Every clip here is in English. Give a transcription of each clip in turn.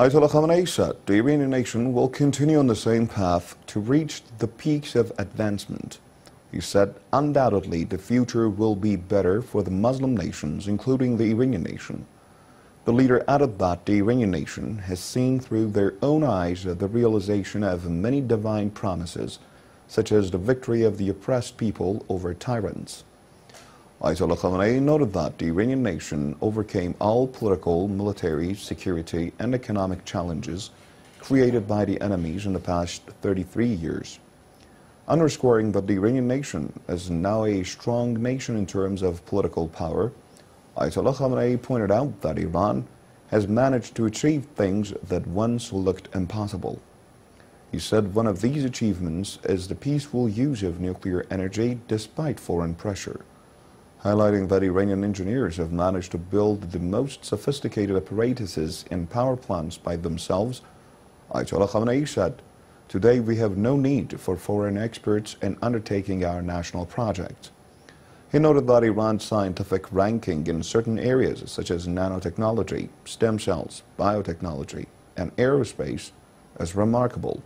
Ayatollah Khamenei said the Iranian nation will continue on the same path to reach the peaks of advancement. He said undoubtedly the future will be better for the Muslim nations, including the Iranian nation. The leader added that the Iranian nation has seen through their own eyes the realization of many divine promises, such as the victory of the oppressed people over tyrants. Ayatollah Khamenei noted that the Iranian nation overcame all political, military, security, and economic challenges created by the enemies in the past 33 years. Underscoring that the Iranian nation is now a strong nation in terms of political power, Ayatollah Khamenei pointed out that Iran has managed to achieve things that once looked impossible. He said one of these achievements is the peaceful use of nuclear energy despite foreign pressure. Highlighting that Iranian engineers have managed to build the most sophisticated apparatuses in power plants by themselves, Ayatollah Khamenei said, "Today we have no need for foreign experts in undertaking our national projects." He noted that Iran's scientific ranking in certain areas such as nanotechnology, stem cells, biotechnology, and aerospace is remarkable.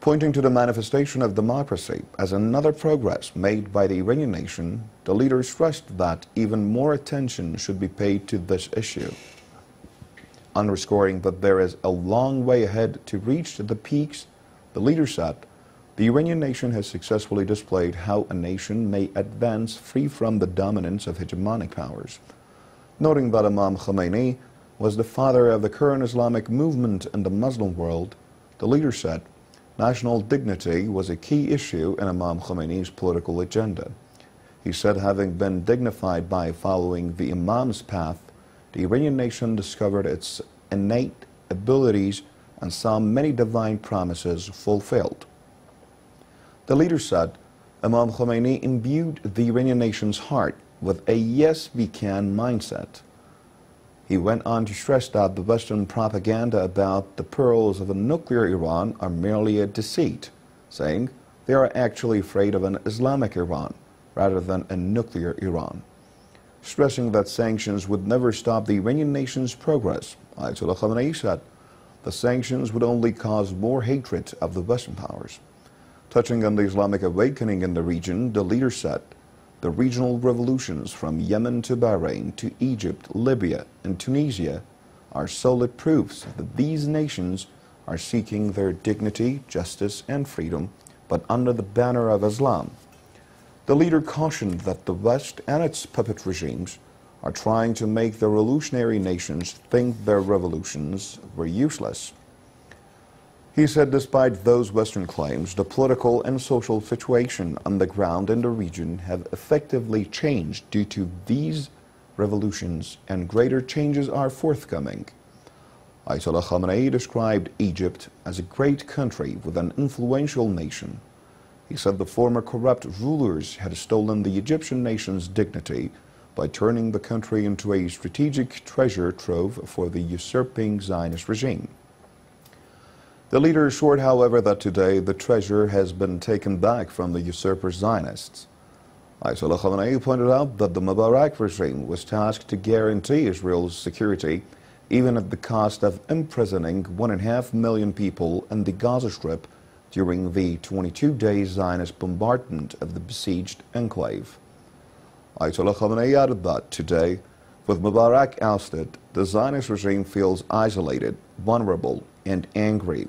Pointing to the manifestation of democracy as another progress made by the Iranian nation, the leader stressed that even more attention should be paid to this issue. Underscoring that there is a long way ahead to reach the peaks, the leader said, the Iranian nation has successfully displayed how a nation may advance free from the dominance of hegemonic powers. Noting that Imam Khomeini was the father of the current Islamic movement in the Muslim world, the leader said, national dignity was a key issue in Imam Khomeini's political agenda. He said having been dignified by following the Imam's path, the Iranian nation discovered its innate abilities and saw many divine promises fulfilled. The leader said Imam Khomeini imbued the Iranian nation's heart with a yes we can mindset. He went on to stress that the Western propaganda about the perils of a nuclear Iran are merely a deceit, saying they are actually afraid of an Islamic Iran rather than a nuclear Iran. Stressing that sanctions would never stop the Iranian nation's progress, Ayatollah Khamenei said the sanctions would only cause more hatred of the Western powers. Touching on the Islamic awakening in the region, the leader said the regional revolutions from Yemen to Bahrain to Egypt, Libya, and Tunisia are solid proofs that these nations are seeking their dignity, justice, and freedom, but under the banner of Islam. The leader cautioned that the West and its puppet regimes are trying to make the revolutionary nations think their revolutions were useless. He said despite those Western claims, the political and social situation on the ground in the region have effectively changed due to these revolutions, and greater changes are forthcoming. Ayatollah Khamenei described Egypt as a great country with an influential nation. He said the former corrupt rulers had stolen the Egyptian nation's dignity by turning the country into a strategic treasure trove for the usurping Zionist regime. The leader assured, however, that today the treasure has been taken back from the usurper Zionists. Ayatollah Khamenei pointed out that the Mubarak regime was tasked to guarantee Israel's security, even at the cost of imprisoning 1.5 million people in the Gaza Strip during the 22-day Zionist bombardment of the besieged enclave. Ayatollah Khamenei added that today, with Mubarak ousted, the Zionist regime feels isolated, vulnerable, and angry.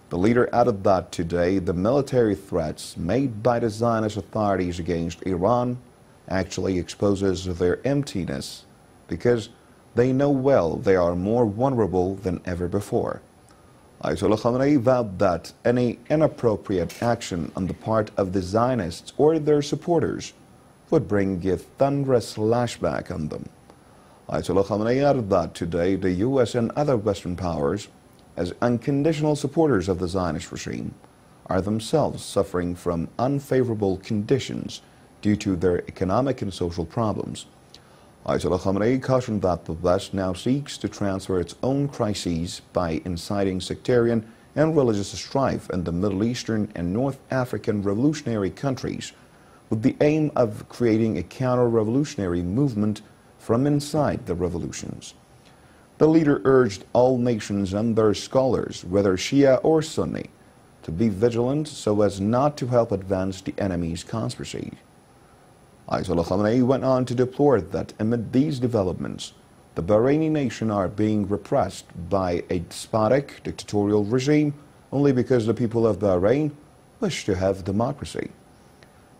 The leader added that today the military threats made by the Zionist authorities against Iran actually exposes their emptiness because they know well they are more vulnerable than ever before. Ayatollah Khamenei vowed that any inappropriate action on the part of the Zionists or their supporters would bring a thunderous lashback on them. Ayatollah Khamenei added that today the U.S. and other Western powers, as unconditional supporters of the Zionist regime, are themselves suffering from unfavorable conditions due to their economic and social problems. Ayatollah Khamenei cautioned that the West now seeks to transfer its own crises by inciting sectarian and religious strife in the Middle Eastern and North African revolutionary countries with the aim of creating a counter-revolutionary movement from inside the revolutions. The leader urged all nations and their scholars, whether Shia or Sunni, to be vigilant so as not to help advance the enemy's conspiracy. Ayatullah Khamenei went on to deplore that amid these developments, the Bahraini nation are being repressed by a despotic, dictatorial regime only because the people of Bahrain wish to have democracy.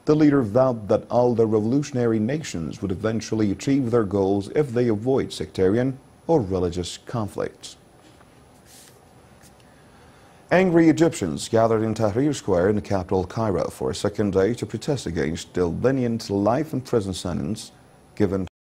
The leader vowed that all the revolutionary nations would eventually achieve their goals if they avoid sectarian or religious conflicts. Angry Egyptians gathered in Tahrir Square in the capital Cairo for a second day to protest against the lenient life in prison sentence given